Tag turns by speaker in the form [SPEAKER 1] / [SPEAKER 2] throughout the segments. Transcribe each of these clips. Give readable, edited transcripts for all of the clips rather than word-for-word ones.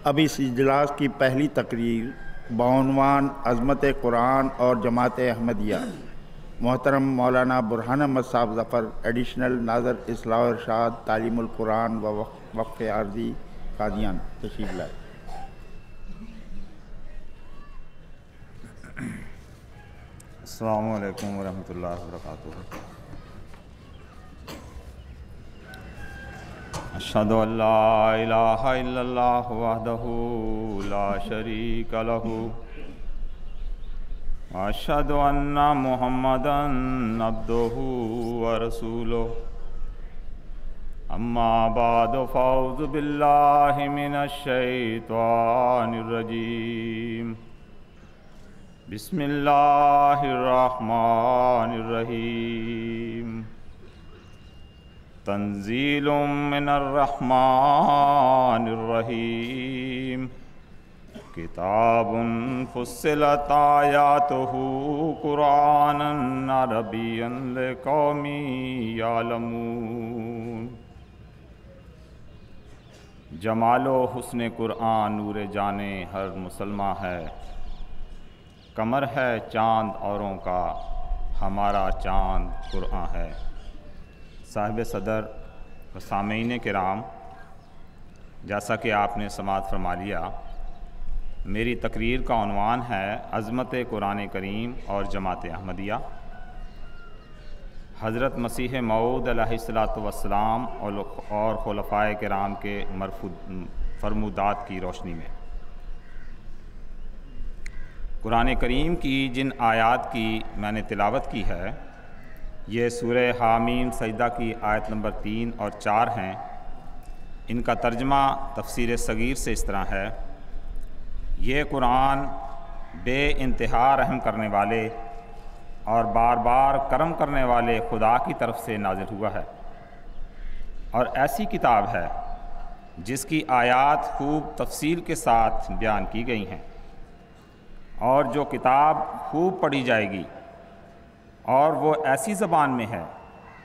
[SPEAKER 1] اب اس اجلاس کی پہلی تقریر بعنوان عظمت قرآن اور جماعت احمدیہ محترم مولانا برہان احمد صاحب ظفر ایڈیشنل ناظر اصلاح و ارشاد تعلیم القرآن و وقف عارضی قادیان تشریف لائے۔
[SPEAKER 2] السلام علیکم ورحمۃ اللہ وبرکاتہ۔ اشہد ان لا الہ الا اللہ وحدہ لا شریک لہ واشہد ان محمدا عبدہ ورسولہ۔ اما بعد فاعوذ باللہ من الشیطان الرجیم۔ بسم اللہ الرحمن الرحیم۔ تنزیل من الرحمن الرحیم۔ کتاب فصلت آیاتہ قرآنا عربیا لقوم یعلمون۔ جمال و حسن قرآن نور جانے ہر مسلماں ہے، قمر ہے چاند اوروں کا، ہمارا چاند قرآن ہے۔ صاحب صدر و سامعین کرام، جیسا کہ آپ نے سماعت فرما لیا، میری تقریر کا عنوان ہے عظمت قرآن کریم اور جماعت احمدیہ۔ حضرت مسیح موعود علیہ الصلاۃ والسلام اور خلفائے کرام کے فرمودات کی روشنی میں قرآن کریم کی جن آیات کی میں نے تلاوت کی ہے، یہ سورہ حامیم سجدہ کی آیت نمبر 3 اور 4 ہیں۔ ان کا ترجمہ تفسیر صغیر سے اس طرح ہے: یہ قرآن بے انتہا رحم کرنے والے اور بار بار کرم کرنے والے خدا کی طرف سے نازل ہوا ہے، اور ایسی کتاب ہے جس کی آیات خوب تفصیل کے ساتھ بیان کی گئی ہیں، اور جو کتاب خوب پڑھی جائے گی، اور وہ ایسی زبان میں ہے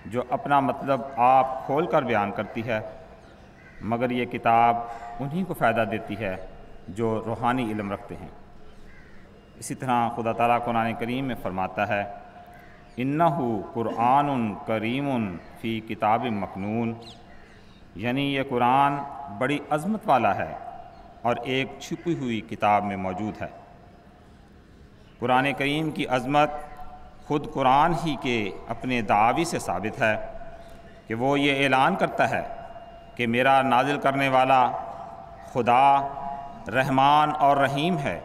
[SPEAKER 2] جو اپنا مطلب آپ کھول کر بیان کرتی ہے، مگر یہ کتاب انہی کو فائدہ دیتی ہے جو روحانی علم رکھتے ہیں۔ اسی طرح خدا تعالیٰ قرآن کریم میں فرماتا ہے: اِنَّهُ قرآن کریم فی کتاب مکنون، یعنی یہ قرآن بڑی عظمت والا ہے اور ایک چھپی ہوئی کتاب میں موجود ہے۔ قرآن کریم کی عظمت خود قرآن ہی کے اپنے دعاوی سے ثابت ہے کہ وہ یہ اعلان کرتا ہے کہ میرا نازل کرنے والا خدا رحمان اور رحیم ہے،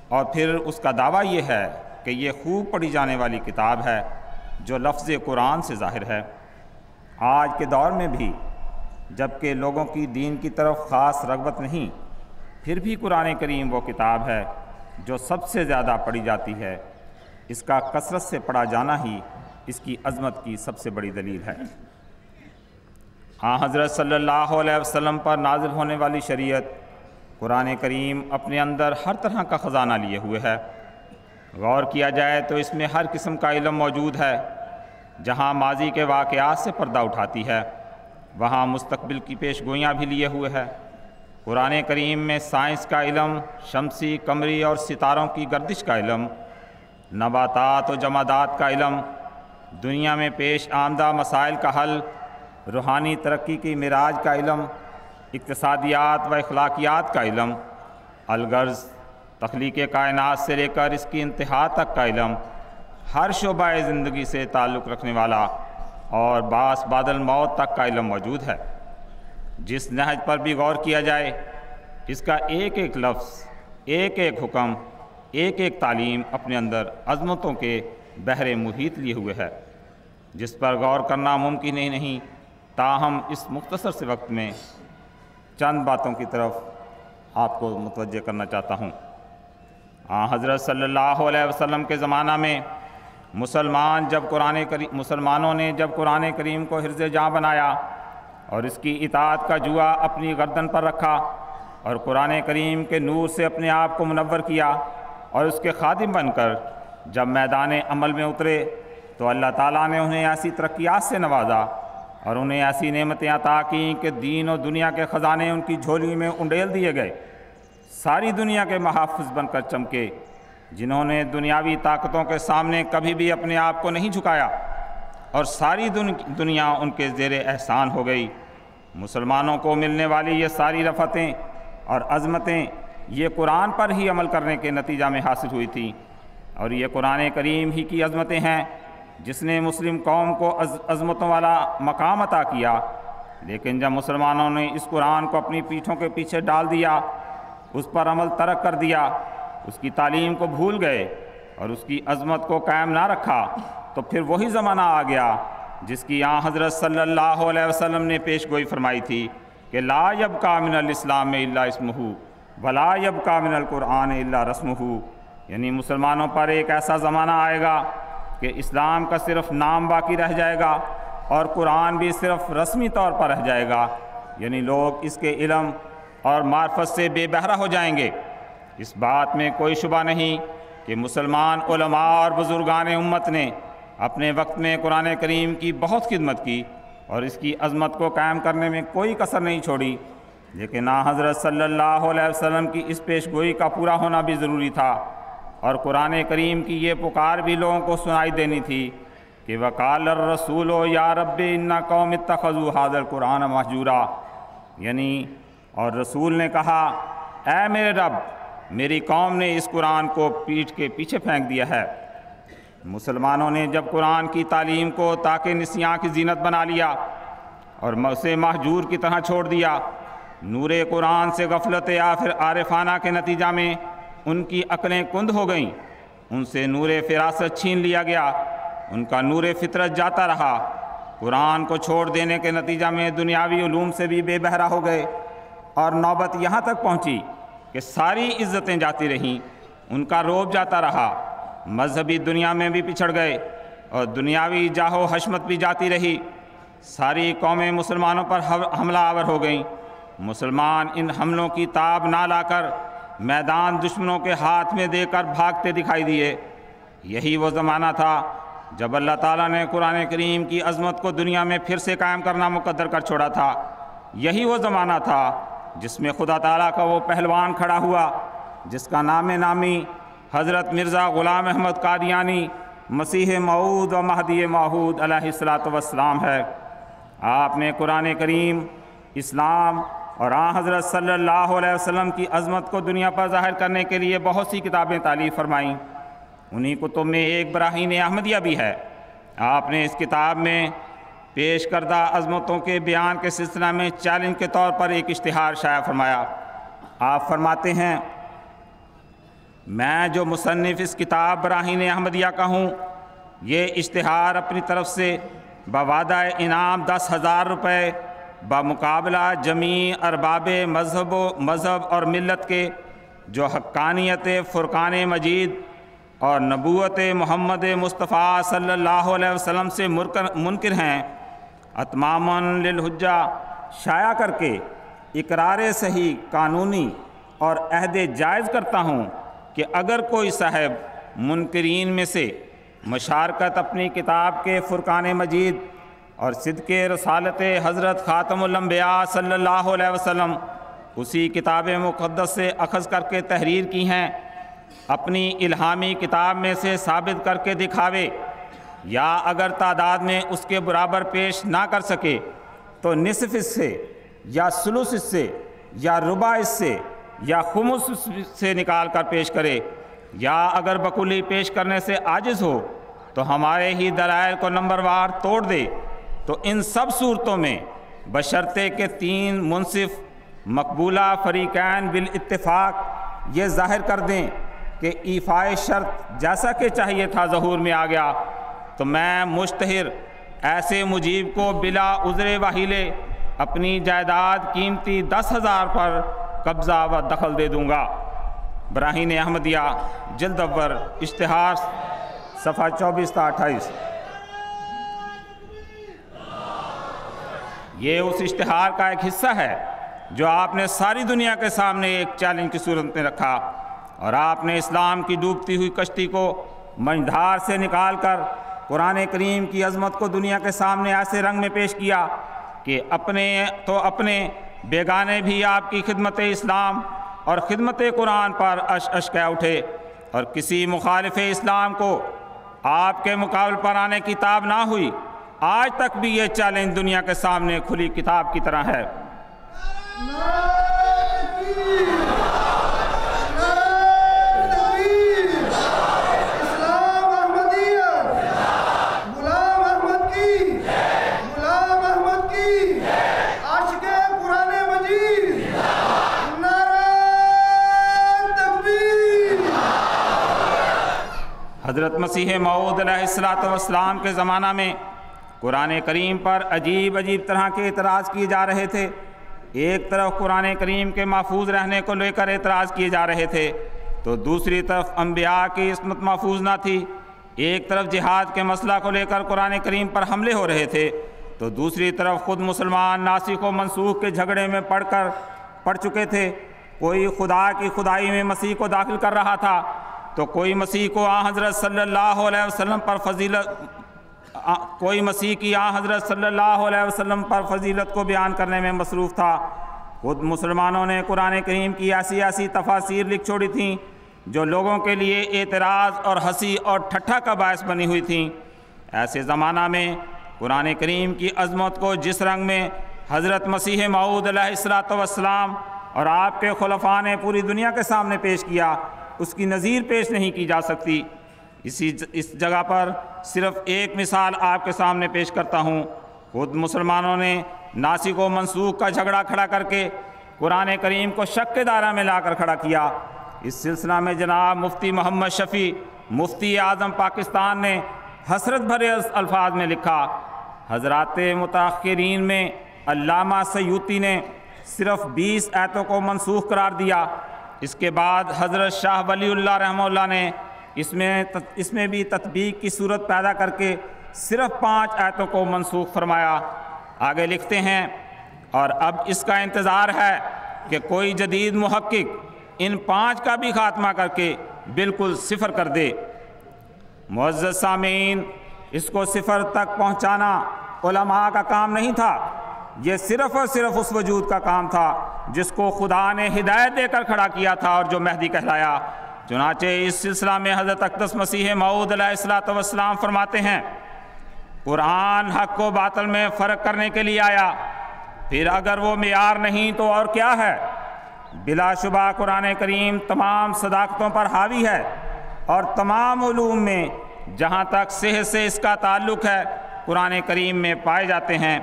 [SPEAKER 2] اور پھر اس کا دعویٰ یہ ہے کہ یہ خوب پڑھی جانے والی کتاب ہے جو لفظ قرآن سے ظاہر ہے۔ آج کے دور میں بھی جب کہ لوگوں کی دین کی طرف خاص رغبت نہیں، پھر بھی قرآن کریم وہ کتاب ہے جو سب سے زیادہ پڑھی جاتی ہے۔ اس کا کثرت سے پڑھا جانا ہی اس کی عظمت کی سب سے بڑی دلیل ہے۔ حضرت صلی اللہ علیہ وسلم پر نازل ہونے والی شریعت قرآن کریم اپنے اندر ہر طرح کا خزانہ لیے ہوئے ہے۔ غور کیا جائے تو اس میں ہر قسم کا علم موجود ہے۔ جہاں ماضی کے واقعات سے پردہ اٹھاتی ہے، وہاں مستقبل کی پیش گوئیاں بھی لیے ہوئے ہے۔ قرآن کریم میں سائنس کا علم، شمسی، قمری اور ستاروں کی گردش کا علم، نباتات و جمادات کا علم، دنیا میں پیش آمدہ مسائل کا حل، روحانی ترقی کی معراج کا علم، اقتصادیات و اخلاقیات کا علم، الغرض تخلیق کائنات سے لے کر اس کی انتہا تک کا علم، ہر شعبہ زندگی سے تعلق رکھنے والا اور باعث بعد الموت تک کا علم موجود ہے۔ جس نہج پر بھی غور کیا جائے، اس کا ایک ایک لفظ، ایک ایک حکم، ایک ایک تعلیم اپنے اندر عظمتوں کے بحر محیط لیے ہوئے ہے، جس پر غور کرنا ممکن ہی نہیں۔ تاہم اس مختصر سے وقت میں چند باتوں کی طرف آپ کو متوجہ کرنا چاہتا ہوں۔ حضرت صلی اللہ علیہ وسلم کے زمانہ میں مسلمانوں نے جب قرآن کریم کو حرز جاں بنایا اور اس کی اطاعت کا جوا اپنی گردن پر رکھا، اور قرآن کریم کے نور سے اپنے آپ کو منور کیا، اور اس کے خادم بن کر جب میدان عمل میں اترے تو اللہ تعالیٰ نے انہیں ایسی ترقیات سے نوازا اور انہیں ایسی نعمتیں عطا کیں کہ دین و دنیا کے خزانے ان کی جھولی میں انڈیل دیے گئے، ساری دنیا کے محافظ بن کر چمکے، جنہوں نے دنیاوی طاقتوں کے سامنے کبھی بھی اپنے آپ کو نہیں جھکایا، اور ساری دنیا ان کے زیر احسان ہو گئی۔ مسلمانوں کو ملنے والی یہ ساری رفتیں اور عظمتیں یہ قرآن پر ہی عمل کرنے کے نتیجہ میں حاصل ہوئی تھیں، اور یہ قرآن کریم ہی کی عظمتیں ہیں جس نے مسلم قوم کو عظمتوں والا مقام عطا کیا۔ لیکن جب مسلمانوں نے اس قرآن کو اپنی پیٹھوں کے پیچھے ڈال دیا، اس پر عمل ترک کر دیا، اس کی تعلیم کو بھول گئے اور اس کی عظمت کو قائم نہ رکھا، تو پھر وہی زمانہ آ گیا جس کی حضرت صلی اللہ علیہ وسلم نے پیش گوئی فرمائی تھی کہ لا یبقى من الاسلام الا اسمہ ولا یبقى من القرآن الا رسمہ، یعنی مسلمانوں پر ایک ایسا زمانہ آئے گا کہ اسلام کا صرف نام باقی رہ جائے گا اور قرآن بھی صرف رسمی طور پر رہ جائے گا، یعنی لوگ اس کے علم اور معرفت سے بے بہرہ ہو جائیں گے۔ اس بات میں کوئی شبہ نہیں کہ مسلمان علماء اور بزرگان امت نے اپنے وقت میں قرآن کریم کی بہت خدمت کی اور اس کی عظمت کو قائم کرنے میں کوئی کسر نہیں چھوڑی، لیکن حضرت صلی اللہ علیہ وسلم کی اس پیش گوئی کا پورا ہونا بھی ضروری تھا، اور قرآن کریم کی یہ پکار بھی لوگوں کو سنائی دینی تھی کہ وقال الرسول یا رب ان قوم اتخذوا هذا القرآن مہجورا، یعنی اور رسول نے کہا اے میرے رب، میری قوم نے اس قرآن کو پیٹھ کے پیچھے پھینک دیا ہے۔ مسلمانوں نے جب قرآن کی تعلیم کو تاکہ نسیاں کی زینت بنا لیا اور اسے مہجور کی طرح چھوڑ دیا، نور قرآن سے غفلت یا پھر عارفانہ کے نتیجہ میں ان کی عقلیں کند ہو گئیں، ان سے نور فراست چھین لیا گیا، ان کا نور فطرت جاتا رہا، قرآن کو چھوڑ دینے کے نتیجہ میں دنیاوی علوم سے بھی بے بہرہ ہو گئے، اور نوبت یہاں تک پہنچی کہ ساری عزتیں جاتی رہیں، ان کا روب جاتا رہا، مذہبی دنیا میں بھی پچھڑ گئے اور دنیاوی جاہ و حشمت بھی جاتی رہی، ساری قومیں مسلمانوں پر حملہ آور ہو گئیں۔ مسلمان ان حملوں کی تاب نہ لا کر میدان دشمنوں کے ہاتھ میں دے کر بھاگتے دکھائی دیے۔ یہی وہ زمانہ تھا جب اللہ تعالیٰ نے قرآن کریم کی عظمت کو دنیا میں پھر سے قائم کرنا مقدر کر چھوڑا تھا۔ یہی وہ زمانہ تھا جس میں خدا تعالیٰ کا وہ پہلوان کھڑا ہوا جس کا نام نامی حضرت مرزا غلام احمد قادیانی مسیح موعود و مہدی موعود علیہ الصلاۃ والسلام ہے۔ آپ نے قرآن کریم، اسلام اور حضرت صلی اللہ علیہ وسلم کی عظمت کو دنیا پر ظاہر کرنے کے لیے بہت سی کتابیں تالیف فرمائیں۔ انہی کتب میں ایک براہین احمدیہ بھی ہے۔ آپ نے اس کتاب میں پیش کردہ عظمتوں کے بیان کے سلسلہ میں چیلنج کے طور پر ایک اشتہار شائع فرمایا۔ آپ فرماتے ہیں میں جو مصنف اس کتاب براہین احمدیہ کا ہوں، یہ اشتہار اپنی طرف سے بوعدہ انعام 10,000 روپے بمقابلہ جمیع ارباب مذہب اور ملت کے جو حقانیت فرقان مجید اور نبوت محمد مصطفیٰ صلی اللہ علیہ وسلم سے منکر ہیں، اتماماً للحجہ شائع کر کے اقرار صحیح قانونی اور عہد جائز کرتا ہوں کہ اگر کوئی صاحب منکرین میں سے مشارکت اپنی کتاب کے فرقان مجید اور صدق رسالت حضرت خاتم الانبیاء صلی اللہ علیہ وسلم اسی کتاب مقدس سے اخذ کر کے تحریر کی ہیں، اپنی الہامی کتاب میں سے ثابت کر کے دکھاوے، یا اگر تعداد میں اس کے برابر پیش نہ کر سکے تو نصف اس سے یا ثلث اس سے یا ربع اس سے یا خمس سے نکال کر پیش کرے، یا اگر بکلی پیش کرنے سے عاجز ہو تو ہمارے ہی دلائل کو نمبر وار توڑ دے، تو ان سب صورتوں میں بشرطے کہ 3 منصف مقبولہ فریقین بالاتفاق یہ ظاہر کر دیں کہ ایفائے شرط جیسا کہ چاہیے تھا ظہور میں آ گیا، تو میں مشتہر ایسے مجیب کو بلا عذر وحیلے اپنی جائیداد قیمتی 10,000 پر قبضہ و دخل دے دوں گا۔ براہین احمدیہ جلد اول اشتہار صفحہ 24 تا 28۔ یہ اس اشتہار کا ایک حصہ ہے جو آپ نے ساری دنیا کے سامنے ایک چیلنج کی صورت میں رکھا، اور آپ نے اسلام کی ڈوبتی ہوئی کشتی کو منجھدار سے نکال کر قرآن کریم کی عظمت کو دنیا کے سامنے ایسے رنگ میں پیش کیا کہ اپنے بیگانے بھی آپ کی خدمت اسلام اور خدمت قرآن پر اش کہہ اٹھے، اور کسی مخالف اسلام کو آپ کے مقابل پر آنے کی تاب نہ ہوئی۔ آج تک بھی یہ چیلنج دنیا کے سامنے کھلی کتاب کی طرح ہے۔ حضرت مسیح موعود علیہ السلام کے زمانہ میں قرآن کریم پر عجیب طرح کے اعتراض کیے جا رہے تھے۔ ایک طرف قرآن کریم کے محفوظ رہنے کو لے کر اعتراض کیے جا رہے تھے، تو دوسری طرف انبیاء کی عصمت محفوظ نہ تھی۔ ایک طرف جہاد کے مسئلہ کو لے کر قرآن کریم پر حملے ہو رہے تھے، تو دوسری طرف خود مسلمان ناسخ و منسوخ کے جھگڑے میں پڑ چکے تھے۔ کوئی خدا کی خدائی میں مسیح کو داخل کر رہا تھا، تو کوئی مسیح کو حضرت صلی اللہ علیہ وسلم پر فضیلت کو بیان کرنے میں مصروف تھا۔ خود مسلمانوں نے قرآن کریم کی ایسی تفاسیر لکھ چھوڑی تھیں جو لوگوں کے لیے اعتراض اور ہنسی اور ٹھٹھا کا باعث بنی ہوئی تھیں۔ ایسے زمانہ میں قرآن کریم کی عظمت کو جس رنگ میں حضرت مسیح موعود علیہ السلام اور آپ کے خلفاء نے پوری دنیا کے سامنے پیش کیا، اس کی نظیر پیش نہیں کی جا سکتی۔ اس جگہ پر صرف ایک مثال آپ کے سامنے پیش کرتا ہوں۔ خود مسلمانوں نے ناسخ و منسوخ کا جھگڑا کھڑا کر کے قرآن کریم کو شک کے دائرہ میں لا کر کھڑا کیا۔ اس سلسلہ میں جناب مفتی محمد شفیع مفتی اعظم پاکستان نے حسرت بھرے الفاظ میں لکھا، حضرات متاخرین میں علامہ سیوطی نے صرف 20 آیتوں کو منسوخ قرار دیا۔ اس کے بعد حضرت شاہ ولی اللہ رحمہ اللہ نے اس میں بھی تطبیق کی صورت پیدا کر کے صرف 5 آیتوں کو منسوخ فرمایا۔ آگے لکھتے ہیں، اور اب اس کا انتظار ہے کہ کوئی جدید محقق ان 5 کا بھی خاتمہ کر کے بالکل صفر کر دے۔ معزز سامعین، اس کو صفر تک پہنچانا علماء کا کام نہیں تھا، یہ صرف اور صرف اس وجود کا کام تھا جس کو خدا نے ہدایت دے کر کھڑا کیا تھا اور جو مہدی کہلایا۔ چنانچہ اس سلسلہ میں حضرت اقدس مسیح موعود علیہ السلام فرماتے ہیں، قرآن حق و باطل میں فرق کرنے کے لیے آیا، پھر اگر وہ معیار نہیں تو اور کیا ہے؟ بلا شبہ قرآن کریم تمام صداقتوں پر حاوی ہے، اور تمام علوم میں جہاں تک صحت سے اس کا تعلق ہے قرآن کریم میں پائے جاتے ہیں۔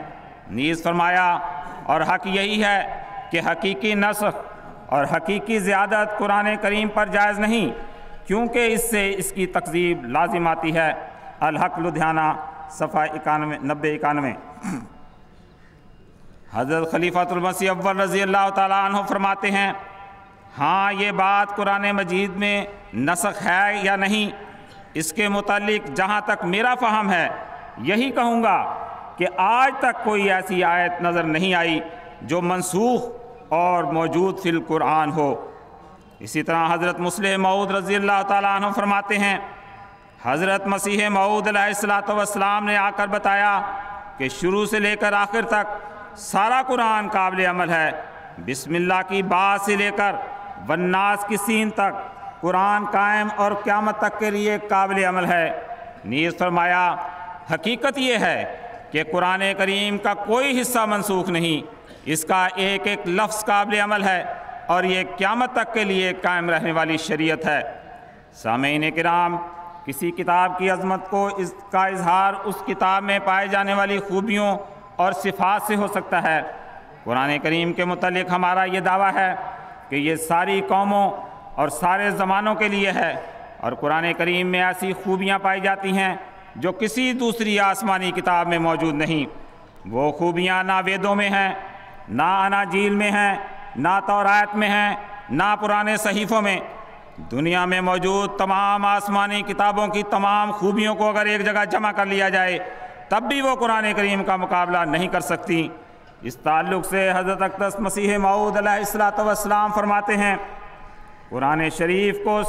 [SPEAKER 2] نیز فرمایا، اور حق یہی ہے کہ حقیقی نسخ اور حقیقی زیادت قرآن کریم پر جائز نہیں، کیونکہ اس سے اس کی تکذیب لازم آتی ہے۔ الحق لدھیانہ صفحہ 90-91۔ حضرت خلیفۃ المسیح اول رضی اللہ تعالیٰ عنہ فرماتے ہیں، ہاں یہ بات قرآن مجید میں نسخ ہے یا نہیں، اس کے متعلق جہاں تک میرا فہم ہے یہی کہوں گا کہ آج تک کوئی ایسی آیت نظر نہیں آئی جو منسوخ اور موجود فی القرآن ہو۔ اسی طرح حضرت مسلم موعود رضی اللہ تعالیٰ عنہ فرماتے ہیں، حضرت مسیح موعود علیہ السلام نے آ کر بتایا کہ شروع سے لے کر آخر تک سارا قرآن قابل عمل ہے۔ بسم اللہ کی بات سے لے کر والناس کی سین تک قرآن قائم اور قیامت تک کے لیے قابل عمل ہے۔ نیز فرمایا، حقیقت یہ ہے کہ قرآن کریم کا کوئی حصہ منسوخ نہیں، اس کا ایک ایک لفظ قابل عمل ہے، اور یہ قیامت تک کے لیے قائم رہنے والی شریعت ہے۔ سامعین کرام، کسی کتاب کی عظمت کو اس کا اظہار اس کتاب میں پائے جانے والی خوبیوں اور صفات سے ہو سکتا ہے۔ قرآن کریم کے متعلق ہمارا یہ دعویٰ ہے کہ یہ ساری قوموں اور سارے زمانوں کے لیے ہے، اور قرآن کریم میں ایسی خوبیاں پائی جاتی ہیں جو کسی دوسری آسمانی کتاب میں موجود نہیں۔ وہ خوبیاں نہ ویدوں میں ہیں، نہ اناجیل میں ہیں، نہ تورات میں ہیں، نہ پرانے صحیفوں میں۔ دنیا میں موجود تمام آسمانی کتابوں کی تمام خوبیوں کو اگر ایک جگہ جمع کر لیا جائے تب بھی وہ قرآن کریم کا مقابلہ نہیں کر سکتی۔ اس تعلق سے حضرت اقدس مسیح موعود علیہ السلام فرماتے ہیں، قرآن شریف کو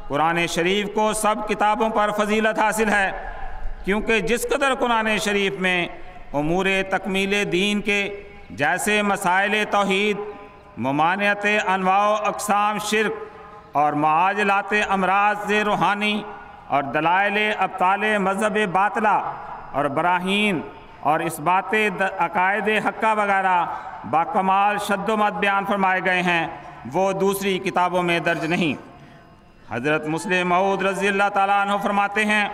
[SPEAKER 2] قرآن شریف کو سب کتابوں پر فضیلت حاصل ہے، کیونکہ جس قدر قرآن شریف میں امور تکمیل دین کے جیسے مسائل توحید، ممانعت انواع و اقسام شرک اور معاجلات امراض روحانی اور دلائل ابطال مذہب باطلہ اور براہین اور اثبات عقائد حقہ وغیرہ باکمال شد و مد بیان فرمائے گئے ہیں، وہ دوسری کتابوں میں درج نہیں۔ حضرت مسلم موعود رضی اللہ تعالیٰ عنہ فرماتے ہیں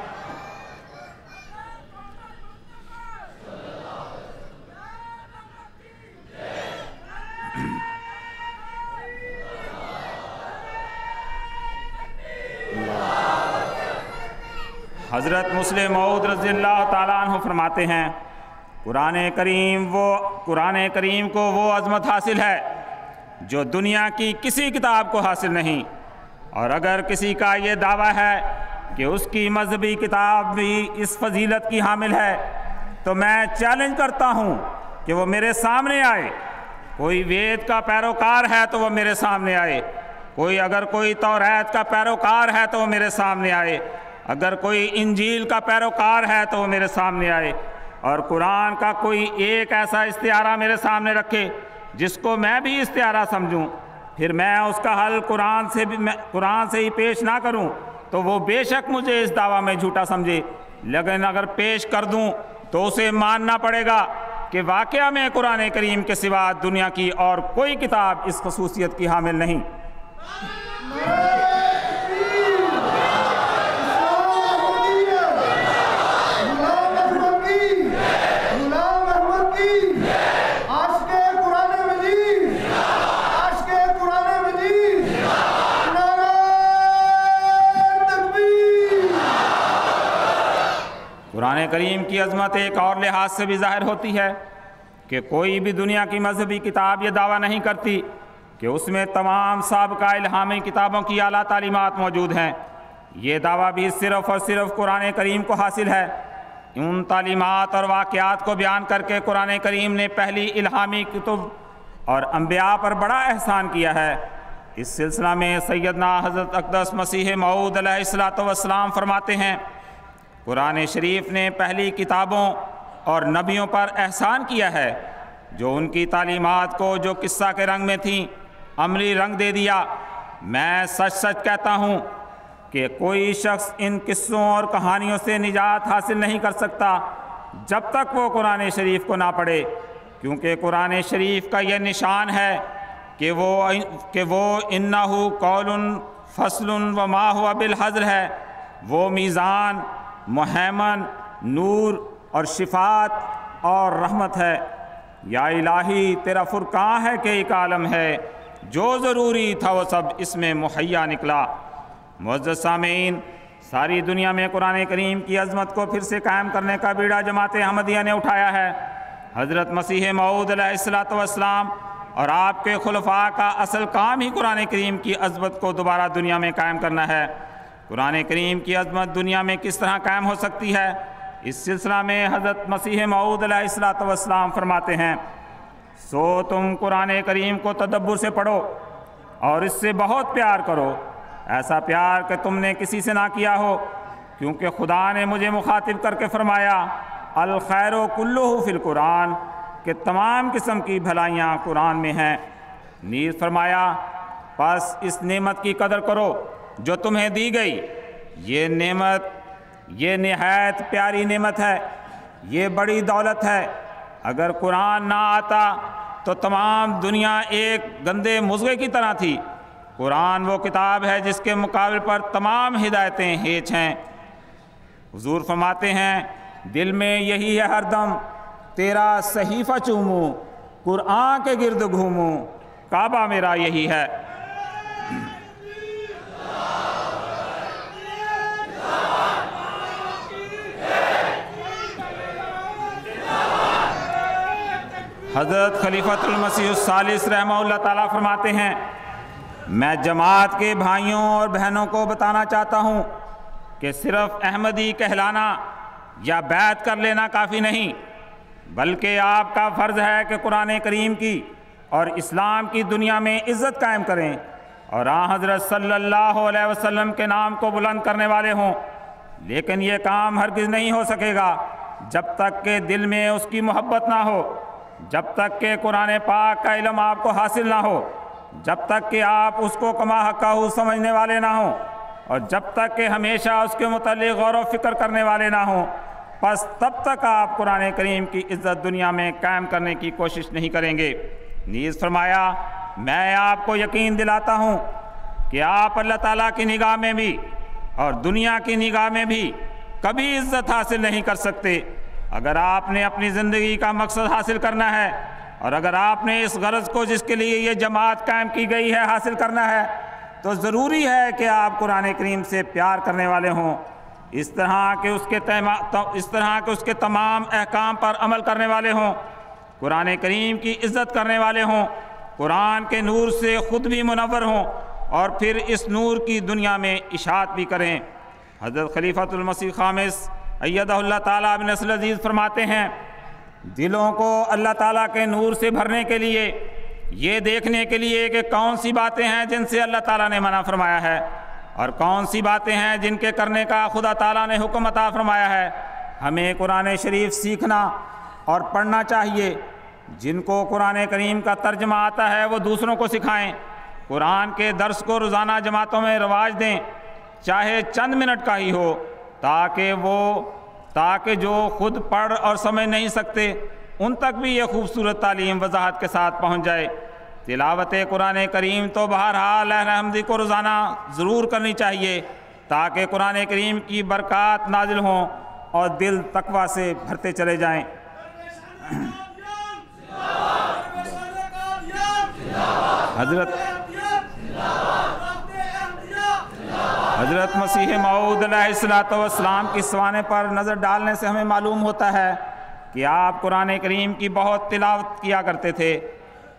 [SPEAKER 2] حضرت مسلم موعود رضی اللہ تعالیٰ عنہ فرماتے ہیں قرآن کریم کو وہ عظمت حاصل ہے جو دنیا کی کسی کتاب کو حاصل نہیں، اور اگر کسی کا یہ دعویٰ ہے کہ اس کی مذہبی کتاب بھی اس فضیلت کی حامل ہے تو میں چیلنج کرتا ہوں کہ وہ میرے سامنے آئے۔ کوئی وید کا پیروکار ہے تو وہ میرے سامنے آئے، اگر کوئی توریت کا پیروکار ہے تو وہ میرے سامنے آئے، اگر کوئی انجیل کا پیروکار ہے تو وہ میرے سامنے آئے، اور قرآن کا کوئی ایک ایسا استعارہ میرے سامنے رکھے جس کو میں بھی استعارہ سمجھوں، پھر میں اس کا حل قرآن سے ہی پیش نہ کروں تو وہ بے شک مجھے اس دعویٰ میں جھوٹا سمجھے، لیکن اگر پیش کر دوں تو اسے ماننا پڑے گا کہ واقعہ میں قرآن کریم کے سوا دنیا کی اور کوئی کتاب اس خصوصیت کی حامل نہیں۔ قرآن کریم کی عظمت ایک اور لحاظ سے بھی ظاہر ہوتی ہے کہ کوئی بھی دنیا کی مذہبی کتاب یہ دعویٰ نہیں کرتی کہ اس میں تمام سابقہ الہامی کتابوں کی اعلیٰ تعلیمات موجود ہیں۔ یہ دعویٰ بھی صرف اور صرف قرآن کریم کو حاصل ہے۔ ان تعلیمات اور واقعات کو بیان کر کے قرآن کریم نے پہلی الہامی کتب اور انبیاء پر بڑا احسان کیا ہے۔ اس سلسلہ میں سیدنا حضرت اقدس مسیح موعود علیہ السلام فرماتے ہیں قرآن شریف نے پہلی کتابوں اور نبیوں پر احسان کیا ہے جو ان کی تعلیمات کو جو قصہ کے رنگ میں تھیں عملی رنگ دے دیا۔ میں سچ سچ کہتا ہوں کہ کوئی شخص ان قصوں اور کہانیوں سے نجات حاصل نہیں کر سکتا جب تک وہ قرآن شریف کو نہ پڑھے، کیونکہ قرآن شریف کا یہ نشان ہے کہ وہ انہو قول فصل وما ہوا بالحذر ہے، وہ میزان، مہیمن، نور اور شفاعت اور رحمت ہے۔ یا الہی تیرا فرقان ہے کہ ایک عالم ہے، جو ضروری تھا وہ سب اس میں مہیا نکلا۔ معزز سامعین، ساری دنیا میں قرآن کریم کی عظمت کو پھر سے قائم کرنے کا بیڑا جماعت احمدیہ نے اٹھایا ہے۔ حضرت مسیح موعود علیہ السلام اور آپ کے خلفاء کا اصل کام ہی قرآن کریم کی عظمت کو دوبارہ دنیا میں قائم کرنا ہے۔ قرآن کریم کی عظمت دنیا میں کس طرح قائم ہو سکتی ہے؟ اس سلسلہ میں حضرت مسیح موعود علیہ السلام فرماتے ہیں سو تم قرآن کریم کو تدبر سے پڑھو اور اس سے بہت پیار کرو، ایسا پیار کہ تم نے کسی سے نہ کیا ہو، کیونکہ خدا نے مجھے مخاطب کر کے فرمایا الخیر کلہ فی القرآن، کہ تمام قسم کی بھلائیاں قرآن میں ہیں۔ نیز فرمایا پس اس نعمت کی قدر کرو جو تمہیں دی گئی، یہ نعمت یہ نہایت پیاری نعمت ہے، یہ بڑی دولت ہے۔ اگر قرآن نہ آتا تو تمام دنیا ایک گندے مضغے کی طرح تھی۔ قرآن وہ کتاب ہے جس کے مقابل پر تمام ہدایتیں ہیچ ہیں۔ حضور فرماتے ہیں دل میں یہی ہے ہر دم تیرا صحیفہ چوموں، قرآن کے گرد گھوموں، کعبہ میرا یہی ہے۔ حضرت خلیفۃ المسیح الثالث رحمہ اللہ تعالیٰ فرماتے ہیں میں جماعت کے بھائیوں اور بہنوں کو بتانا چاہتا ہوں کہ صرف احمدی کہلانا یا بیعت کر لینا کافی نہیں، بلکہ آپ کا فرض ہے کہ قرآن کریم کی اور اسلام کی دنیا میں عزت قائم کریں اور حضرت صلی اللہ علیہ وسلم کے نام کو بلند کرنے والے ہوں، لیکن یہ کام ہرگز نہیں ہو سکے گا جب تک کہ دل میں اس کی محبت نہ ہو، جب تک کہ قرآن پاک کا علم آپ کو حاصل نہ ہو، جب تک کہ آپ اس کو کما حقہ سمجھنے والے نہ ہوں، اور جب تک کہ ہمیشہ اس کے متعلق غور و فکر کرنے والے نہ ہوں، پس تب تک آپ قرآن کریم کی عزت دنیا میں قائم کرنے کی کوشش نہیں کریں گے۔ نیز فرمایا، میں آپ کو یقین دلاتا ہوں کہ آپ اللہ تعالیٰ کی نگاہ میں بھی اور دنیا کی نگاہ میں بھی کبھی عزت حاصل نہیں کر سکتے۔ اگر آپ نے اپنی زندگی کا مقصد حاصل کرنا ہے، اور اگر آپ نے اس غرض کو جس کے لیے یہ جماعت قائم کی گئی ہے حاصل کرنا ہے، تو ضروری ہے کہ آپ قرآن کریم سے پیار کرنے والے ہوں، اس طرح کہ اس کے تمام احکام پر عمل کرنے والے ہوں، قرآن کریم کی عزت کرنے والے ہوں، قرآن کے نور سے خود بھی منور ہوں، اور پھر اس نور کی دنیا میں اشاعت بھی کریں۔ حضرت خلیفۃ المسیح خامس ایدہ اللہ تعالیٰ بن نصر العزیز فرماتے ہیں، دلوں کو اللہ تعالیٰ کے نور سے بھرنے کے لیے، یہ دیکھنے کے لیے کہ کون سی باتیں ہیں جن سے اللہ تعالیٰ نے منع فرمایا ہے، اور کون سی باتیں ہیں جن کے کرنے کا خدا تعالیٰ نے حکم عطا فرمایا ہے، ہمیں قرآن شریف سیکھنا اور پڑھنا چاہیے۔ جن کو قرآن کریم کا ترجمہ آتا ہے وہ دوسروں کو سکھائیں، قرآن کے درس کو روزانہ جماعتوں میں رواج دیں، چاہے چند منٹ کا ہی ہو، تاکہ جو خود پڑھ اور سمجھ نہیں سکتے ان تک بھی یہ خوبصورت تعلیم وضاحت کے ساتھ پہنچ جائے۔ تلاوت قرآن کریم تو بہرحال اہل احمدی کو روزانہ ضرور کرنی چاہیے، تاکہ قرآن کریم کی برکات نازل ہوں اور دل تقویٰ سے بھرتے چلے جائیں۔ حضرت مسیح موعود علیہ السلام کی سوانح پر نظر ڈالنے سے ہمیں معلوم ہوتا ہے کہ آپ قرآن کریم کی بہت تلاوت کیا کرتے تھے۔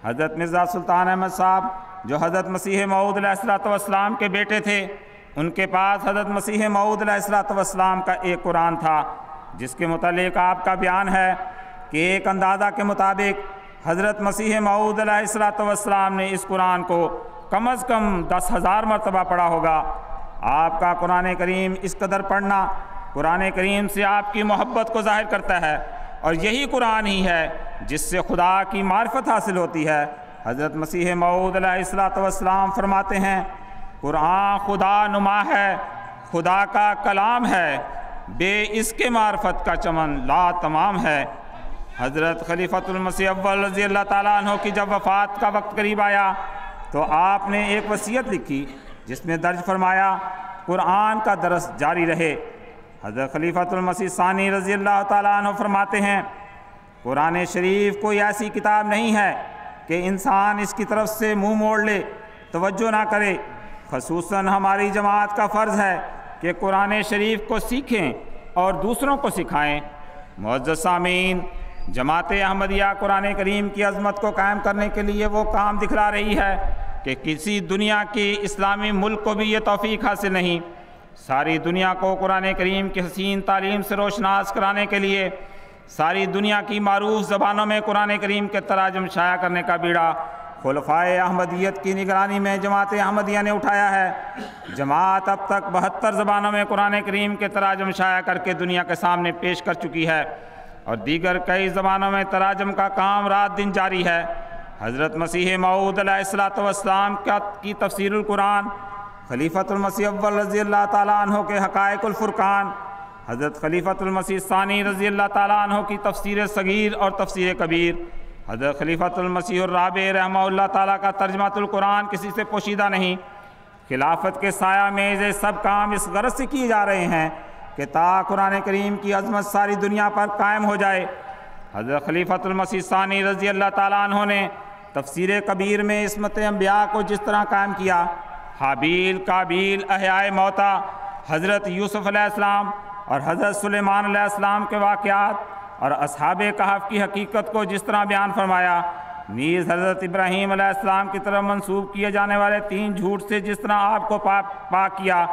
[SPEAKER 2] حضرت مرزا سلطان احمد صاحب جو حضرت مسیح موعود علیہ السلام کے بیٹے تھے، ان کے پاس حضرت مسیح موعود علیہ السلام کا ایک قرآن تھا، جس کے متعلق آپ کا بیان ہے کہ ایک اندازہ کے مطابق حضرت مسیح موعود علیہ السلام نے اس قرآن کو کم از کم 10,000 مرتبہ پڑھا ہوگا۔ آپ کا قرآن کریم اس قدر پڑھنا قرآن کریم سے آپ کی محبت کو ظاہر کرتا ہے، اور یہی قرآن ہی ہے جس سے خدا کی معرفت حاصل ہوتی ہے۔ حضرت مسیح موعود علیہ السلام فرماتے ہیں، قرآن خدا نما ہے، خدا کا کلام ہے، بے اس کے معرفت کا چمن لا تمام ہے۔ حضرت خلیفۃ المسیح اول رضی اللہ تعالیٰ عنہ کی جب وفات کا وقت قریب آیا تو آپ نے ایک وصیت لکھی جس میں درج فرمایا، قرآن کا درس جاری رہے۔ حضرت خلیفۃ المسیح ثانی رضی اللہ تعالیٰ عنہ فرماتے ہیں، قرآن شریف کوئی ایسی کتاب نہیں ہے کہ انسان اس کی طرف سے منہ موڑ لے، توجہ نہ کرے۔ خصوصاً ہماری جماعت کا فرض ہے کہ قرآن شریف کو سیکھیں اور دوسروں کو سکھائیں۔ معزز سامعین، جماعت احمدیہ قرآن کریم کی عظمت کو قائم کرنے کے لیے وہ کام دکھلا رہی ہے کہ کسی دنیا کی اسلامی ملک کو بھی یہ توفیق حاصل نہیں۔ ساری دنیا کو قرآن کریم کی حسین تعلیم سے روشناس کرانے کے لیے ساری دنیا کی معروف زبانوں میں قرآن کریم کے تراجم شائع کرنے کا بیڑا خلفائے احمدیت کی نگرانی میں جماعت احمدیہ نے اٹھایا ہے۔ جماعت اب تک 72 زبانوں میں قرآن کریم کے تراجم شائع کر کے دنیا کے سامنے پیش کر چکی ہے، اور دیگر کئی زبانوں میں تراجم کا کام رات دن جاری ہے۔ حضرت مسیح موعود علیہ السلام کی تفسیر القرآن، خلیفۃ المسیح اول رضی اللہ تعالیٰ عنہ کے حقائق الفرقان، حضرت خلیفۃ المسیح ثانی رضی اللہ تعالیٰ عنہ کی تفسیر صغیر اور تفسیر کبیر، حضرت خلیفۃ المسیح الرابع رحمہ اللہ تعالیٰ کا ترجمۃ القرآن کسی سے پوشیدہ نہیں۔ خلافت کے سایہ میں یہ سب کام اس غرض سے کیے جا رہے ہیں کہ تا قرآن کریم کی عظمت ساری دنیا پر قائم ہو جائے۔ حضرت خلیفۃ المسیح ثانی رضی اللہ تعالیٰ عنہ نے تفسیر کبیر میں عصمت انبیاء کو جس طرح قائم کیا، حابیل، کابیل، احیاء موتا، حضرت یوسف علیہ السلام اور حضرت سلیمان علیہ السلام کے واقعات اور اصحاب کہف کی حقیقت کو جس طرح بیان فرمایا، نیز حضرت ابراہیم علیہ السلام کی طرف منسوب کیے جانے والے 3 جھوٹ سے جس طرح آپ کو پاک کیا،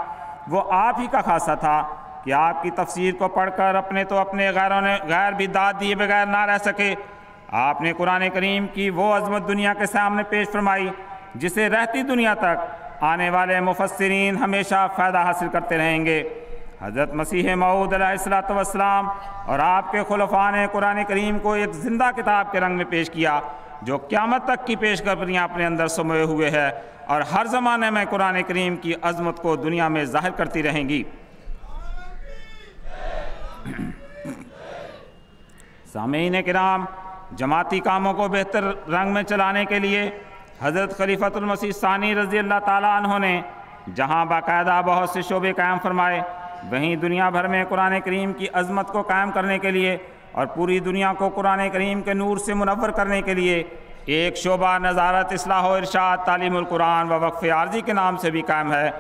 [SPEAKER 2] وہ آپ ہی کا خاصہ تھا کہ آپ کی تفسیر کو پڑھ کر اپنے غیر بھی داد دیے بغیر نہ رہ سکے۔ آپ نے قرآن کریم کی وہ عظمت دنیا کے سامنے پیش فرمائی جسے رہتی دنیا تک آنے والے مفسرین ہمیشہ فائدہ حاصل کرتے رہیں گے۔ حضرت مسیح موعود علیہ الصلوۃ والسلام اور آپ کے خلفاء نے قرآن کریم کو ایک زندہ کتاب کے رنگ میں پیش کیا جو قیامت تک کی پیش گوئیاں اپنے اندر سموئے ہوئے ہے، اور ہر زمانے میں قرآن کریم کی عظمت کو دنیا میں ظاہر کرتی رہیں گی۔ سامعین کرام، جماعتی کاموں کو بہتر رنگ میں چلانے کے لیے حضرت خلیفۃ المسیح ثانی رضی اللہ تعالیٰ عنہ نے جہاں باقاعدہ بہت سے شعبے قائم فرمائے، وہیں دنیا بھر میں قرآن کریم کی عظمت کو قائم کرنے کے لیے اور پوری دنیا کو قرآن کریم کے نور سے منور کرنے کے لیے ایک شعبہ نظارت اصلاح و ارشاد تعلیم القرآن و وقف عارضی کے نام سے بھی قائم ہے۔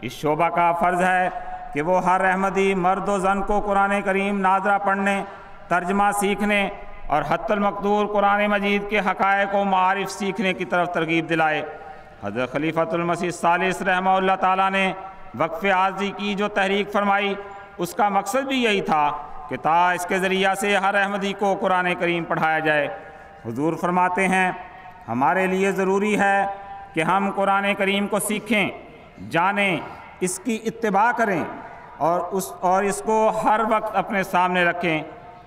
[SPEAKER 2] اس شعبہ کا فرض ہے کہ وہ ہر احمدی مرد و زن کو قرآن کریم ناظرہ پڑھنے، ترجمہ سیکھنے اور حت المقدور قرآن مجید کے حقائق و معارف سیکھنے کی طرف ترغیب دلائے۔ حضرت خلیفۃ المسیح الثالث رحمہ اللہ تعالیٰ نے وقف عارضی کی جو تحریک فرمائی، اس کا مقصد بھی یہی تھا کہ تا اس کے ذریعہ سے ہر احمدی کو قرآن کریم پڑھایا جائے۔ حضور فرماتے ہیں، ہمارے لیے ضروری ہے کہ ہم قرآن کریم کو سیکھیں، جانیں، اس کی اتباع کریں اور اس کو ہر وقت اپنے سامنے رکھیں۔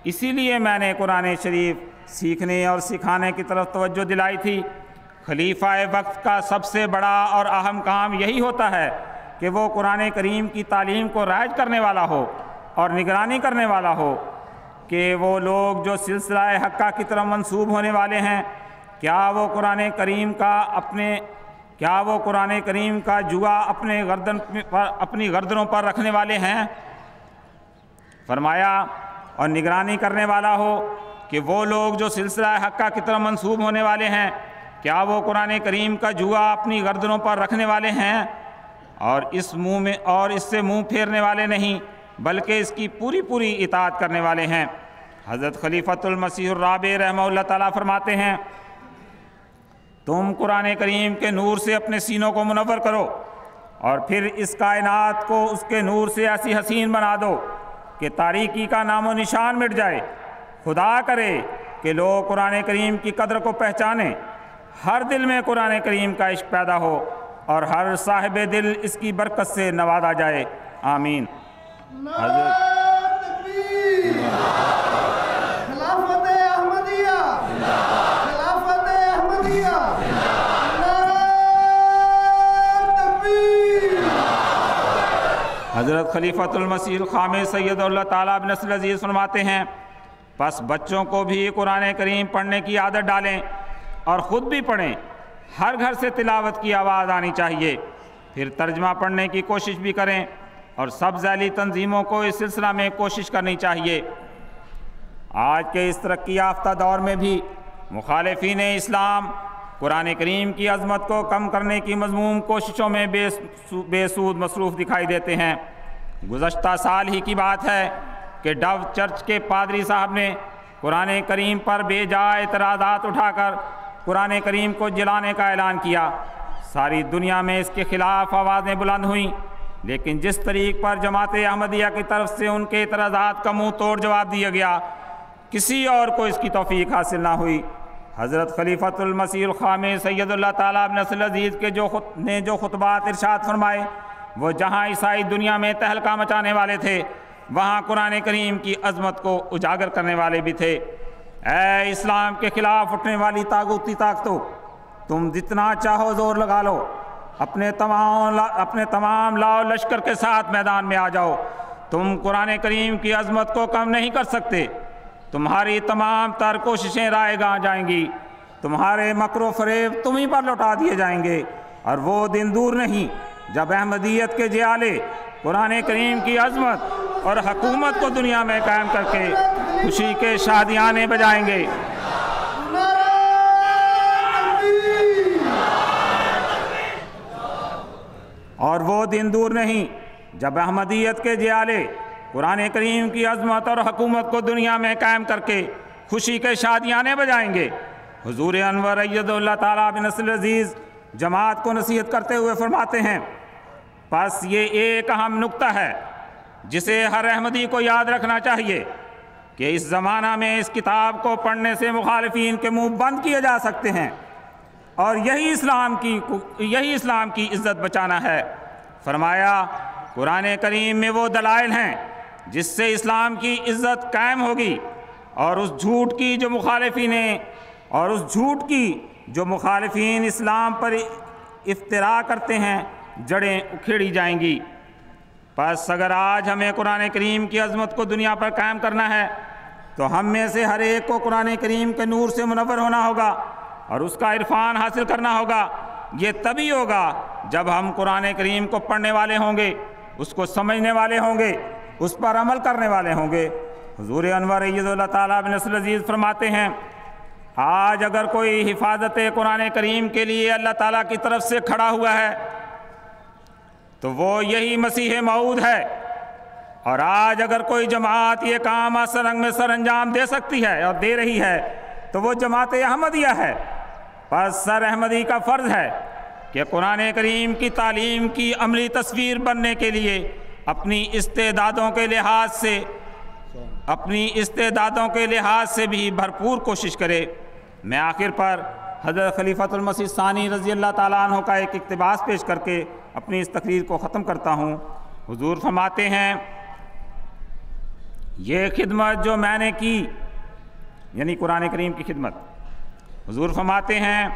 [SPEAKER 2] اسی لیے میں نے قرآن شریف سیکھنے اور سکھانے کی طرف توجہ دلائی تھی۔ خلیفہ وقت کا سب سے بڑا اور اہم کام یہی ہوتا ہے کہ وہ قرآن کریم کی تعلیم کو رائج کرنے والا ہو اور نگرانی کرنے والا ہو کہ وہ لوگ جو سلسلہ حقہ کی طرف منسوب ہونے والے ہیں، کیا وہ قرآن کریم کا جوا اپنی گردنوں پر رکھنے والے ہیں؟ فرمایا، اور نگرانی کرنے والا ہو کہ وہ لوگ جو سلسلہ حقہ کی طرف منسوب ہونے والے ہیں، کیا وہ قرآن کریم کا جوا اپنی گردنوں پر رکھنے والے ہیں اور اس سے منہ پھیرنے والے نہیں بلکہ اس کی پوری اطاعت کرنے والے ہیں۔ حضرت خلیفۃ المسیح الرابع رحمہ اللہ تعالیٰ فرماتے ہیں، تم قرآن کریم کے نور سے اپنے سینوں کو منور کرو اور پھر اس کائنات کو اس کے نور سے ایسی حسین بنا دو کہ تاریکی کا نام و نشان مٹ جائے۔ خدا کرے کہ لوگ قرآن کریم کی قدر کو پہچانیں، ہر دل میں قرآن کریم کا عشق پیدا ہو اور ہر صاحب دل اس کی برکت سے نوازا جائے، آمین۔
[SPEAKER 3] خلافت احمدیہ، خلافت احمدیہ،
[SPEAKER 2] حضرت خلیفۃ المسیح الخامس سید اللہ تعالیٰ بن نصر العزیز فرماتے ہیں، پس بچوں کو بھی قرآن کریم پڑھنے کی عادت ڈالیں اور خود بھی پڑھیں۔ ہر گھر سے تلاوت کی آواز آنی چاہیے، پھر ترجمہ پڑھنے کی کوشش بھی کریں اور سب ذیلی تنظیموں کو اس سلسلہ میں کوشش کرنی چاہیے۔ آج کے اس ترقی یافتہ دور میں بھی مخالفین اسلام قرآن کریم کی عظمت کو کم کرنے کی مذموم کوششوں میں بے سود مصروف دکھائی دیتے ہیں۔ گزشتہ سال ہی کی بات ہے کہ ڈو چرچ کے پادری صاحب نے قرآن کریم پر بے جا اعتراضات اٹھا کر قرآن کریم کو جلانے کا اعلان کیا۔ ساری دنیا میں اس کے خلاف آوازیں بلند ہوئیں، لیکن جس طریق پر جماعت احمدیہ کی طرف سے ان کے اعتراضات کا منہ توڑ جواب دیا گیا، کسی اور کو اس کی توفیق حاصل نہ ہوئی۔ حضرت خلیفۃ المسیح الخامس سید اللہ تعالیٰ بن نصر العزیز کے جو خطبات ارشاد فرمائے، وہ جہاں عیسائی دنیا میں تہلکہ مچانے والے تھے، وہاں قرآن کریم کی عظمت کو اجاگر کرنے والے بھی تھے۔ اے اسلام کے خلاف اٹھنے والی طاغوتی طاقتوں، تم جتنا چاہو زور لگا لو، اپنے تمام لاؤ لشکر کے ساتھ میدان میں آ جاؤ، تم قرآن کریم کی عظمت کو کم نہیں کر سکتے۔ تمہاری تمام تر کوششیں رائے گاہ جائیں گی، تمہارے مکر و فریب تمہیں پر لوٹا دیے جائیں گے، اور وہ دن دور نہیں جب احمدیت کے جیالے قرآن کریم کی عظمت اور حکومت کو دنیا میں قائم کر کے خوشی کے شادیانے بجائیں گے۔ اور وہ دن دور نہیں جب احمدیت کے جیالے قرآن کریم کی عظمت اور حکومت کو دنیا میں قائم کر کے خوشی کے شادیانے بجائیں گے۔ حضور انور اید اللہ تعالیٰ بن نصر العزیز جماعت کو نصیحت کرتے ہوئے فرماتے ہیں، پس یہ ایک اہم نکتہ ہے جسے ہر احمدی کو یاد رکھنا چاہیے کہ اس زمانہ میں اس کتاب کو پڑھنے سے مخالفین کے منہ بند کیے جا سکتے ہیں اور یہی اسلام کی عزت بچانا ہے۔ فرمایا قرآن کریم میں وہ دلائل ہیں جس سے اسلام کی عزت قائم ہوگی، اور اس جھوٹ کی جو مخالفین اسلام پر افتراء کرتے ہیں جڑیں اکھیڑی جائیں گی۔ پس اگر آج ہمیں قرآن کریم کی عظمت کو دنیا پر قائم کرنا ہے تو ہم میں سے ہر ایک کو قرآن کریم کے نور سے منور ہونا ہوگا اور اس کا عرفان حاصل کرنا ہوگا۔ یہ تبھی ہوگا جب ہم قرآن کریم کو پڑھنے والے ہوں گے، اس کو سمجھنے والے ہوں گے، اس پر عمل کرنے والے ہوں گے۔ حضور انور اید اللہ تعالیٰ بن نصر العزیز فرماتے ہیں، آج اگر کوئی حفاظت قرآن کریم کے لیے اللہ تعالیٰ کی طرف سے کھڑا ہوا ہے تو وہ یہی مسیح موعود ہے، اور آج اگر کوئی جماعت یہ کام اصل رنگ میں سر انجام دے سکتی ہے اور دے رہی ہے تو وہ جماعت احمدیہ ہے۔ پس سر احمدی کا فرض ہے کہ قرآن کریم کی تعلیم کی عملی تصویر بننے کے لیے اپنی استعدادوں کے لحاظ سے بھی بھرپور کوشش کرے۔ میں آخر پر حضرت خلیفۃ المسیح ثانی رضی اللہ تعالیٰ عنہ کا ایک اقتباس پیش کر کے اپنی اس تقریر کو ختم کرتا ہوں۔ حضور فرماتے ہیں، یہ خدمت جو میں نے کی، یعنی قرآن کریم کی خدمت، حضور فرماتے ہیں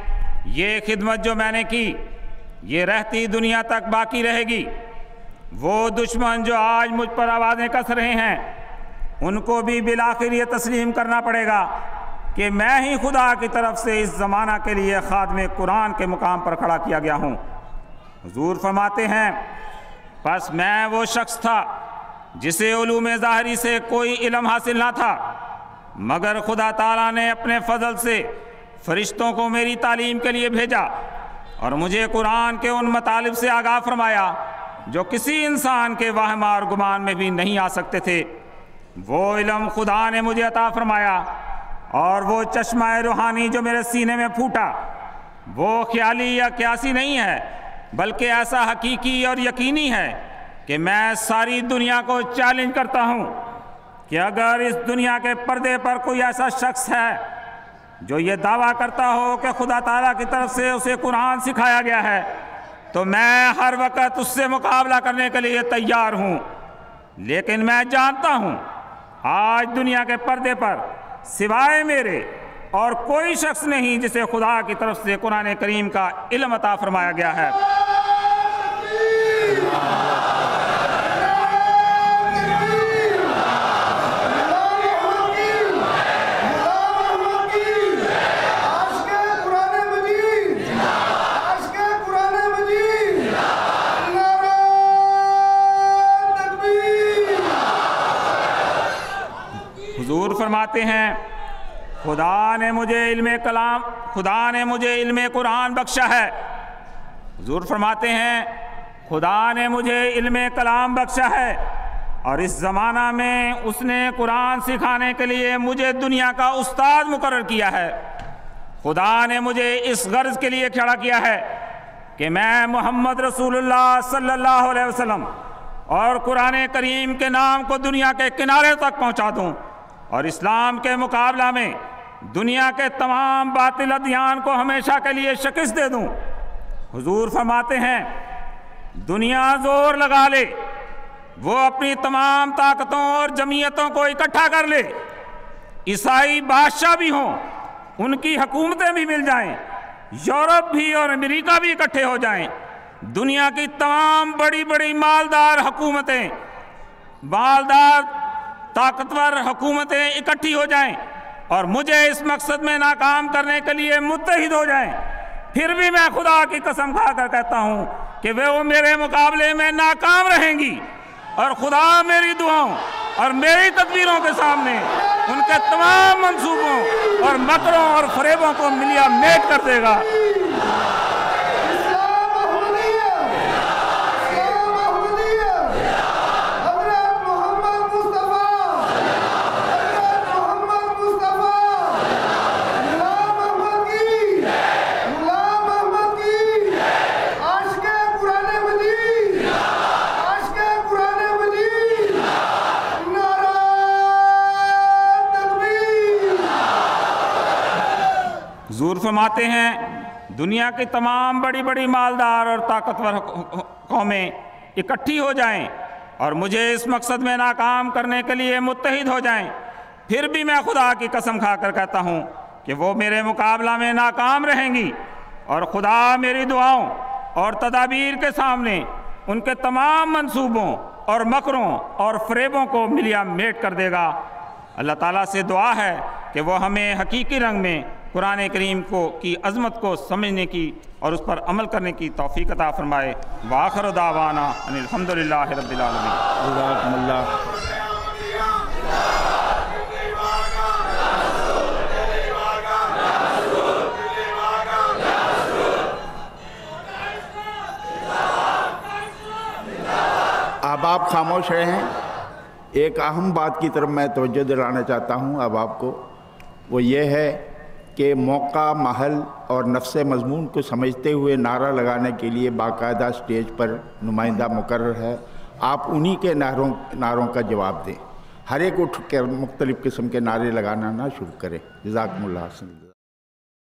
[SPEAKER 2] یہ خدمت جو میں نے کی یہ رہتی دنیا تک باقی رہے گی۔ وہ دشمن جو آج مجھ پر آوازیں کس رہے ہیں ان کو بھی بالآخر یہ تسلیم کرنا پڑے گا کہ میں ہی خدا کی طرف سے اس زمانہ کے لیے خادم قرآن کے مقام پر کھڑا کیا گیا ہوں۔ حضور فرماتے ہیں، پس میں وہ شخص تھا جسے علوم ظاہری سے کوئی علم حاصل نہ تھا، مگر خدا تعالیٰ نے اپنے فضل سے فرشتوں کو میری تعلیم کے لیے بھیجا اور مجھے قرآن کے ان مطالب سے آگاہ فرمایا جو کسی انسان کے وہم اور گمان میں بھی نہیں آ سکتے تھے۔ وہ علم خدا نے مجھے عطا فرمایا، اور وہ چشمہ روحانی جو میرے سینے میں پھوٹا وہ خیالی یا قیاسی نہیں ہے، بلکہ ایسا حقیقی اور یقینی ہے کہ میں ساری دنیا کو چیلنج کرتا ہوں کہ اگر اس دنیا کے پردے پر کوئی ایسا شخص ہے جو یہ دعویٰ کرتا ہو کہ خدا تعالیٰ کی طرف سے اسے قرآن سکھایا گیا ہے تو میں ہر وقت اس سے مقابلہ کرنے کے لیے تیار ہوں۔ لیکن میں جانتا ہوں آج دنیا کے پردے پر سوائے میرے اور کوئی شخص نہیں جسے خدا کی طرف سے قرآن کریم کا علم عطا فرمایا گیا ہے۔ حضور فرماتے ہیں، خدا نے مجھے علم قرآن بخشا ہے۔ حضور فرماتے ہیں، خدا نے مجھے علم کلام بخشا ہے، اور اس زمانہ میں اس نے قرآن سکھانے کے لیے مجھے دنیا کا استاد مقرر کیا ہے۔ خدا نے مجھے اس غرض کے لیے کھڑا کیا ہے کہ میں محمد رسول اللہ صلی اللہ علیہ وسلم اور قرآن کریم کے نام کو دنیا کے کنارے تک پہنچا دوں، اور اسلام کے مقابلہ میں دنیا کے تمام باطل ادیان کو ہمیشہ کے لیے شکست دے دوں۔ حضور فرماتے ہیں، دنیا زور لگا لے، وہ اپنی تمام طاقتوں اور جمعیتوں کو اکٹھا کر لے، عیسائی بادشاہ بھی ہوں، ان کی حکومتیں بھی مل جائیں، یورپ بھی اور امریکہ بھی اکٹھے ہو جائیں، دنیا کی تمام بڑی بڑی مالدار طاقتور حکومتیں اکٹھی ہو جائیں اور مجھے اس مقصد میں ناکام کرنے کے لیے متحد ہو جائیں، پھر بھی میں خدا کی قسم کھا کر کہتا ہوں کہ وہ میرے مقابلے میں ناکام رہیں گی، اور خدا میری دعاؤں اور میری تدبیروں کے سامنے ان کے تمام منصوبوں اور مکروں اور فریبوں کو ملیا میٹ کر دے گا۔ حضور فرماتے ہیں، دنیا کی تمام بڑی بڑی مالدار اور طاقتور قومیں اکٹھی ہو جائیں اور مجھے اس مقصد میں ناکام کرنے کے لیے متحد ہو جائیں، پھر بھی میں خدا کی قسم کھا کر کہتا ہوں کہ وہ میرے مقابلہ میں ناکام رہیں گی، اور خدا میری دعاؤں اور تدابیر کے سامنے ان کے تمام منصوبوں اور مکروں اور فریبوں کو ملیا میٹ کر دے گا۔ اللہ تعالیٰ سے دعا ہے کہ وہ ہمیں حقیقی رنگ میں قرآن کریم کی عظمت کو سمجھنے کی اور اس پر عمل کرنے کی توفیق عطا فرمائے۔ وآخر دعوانا ان الحمدللہ رب العالمین۔
[SPEAKER 1] جزاکم اللہ۔ اب آپ خاموش رہیں۔ ایک اہم بات کی طرف میں توجہ دلانا چاہتا ہوں اب آپ کو، وہ یہ ہے کہ موقع، محل اور نفس مضمون کو سمجھتے ہوئے نعرہ لگانے کے لیے باقاعدہ اسٹیج پر نمائندہ مقرر ہے۔ آپ انہی کے نعروں کا جواب دیں، ہر ایک اٹھ کر مختلف قسم کے نعرے لگانا نہ شروع کریں۔ جزاکم اللہ۔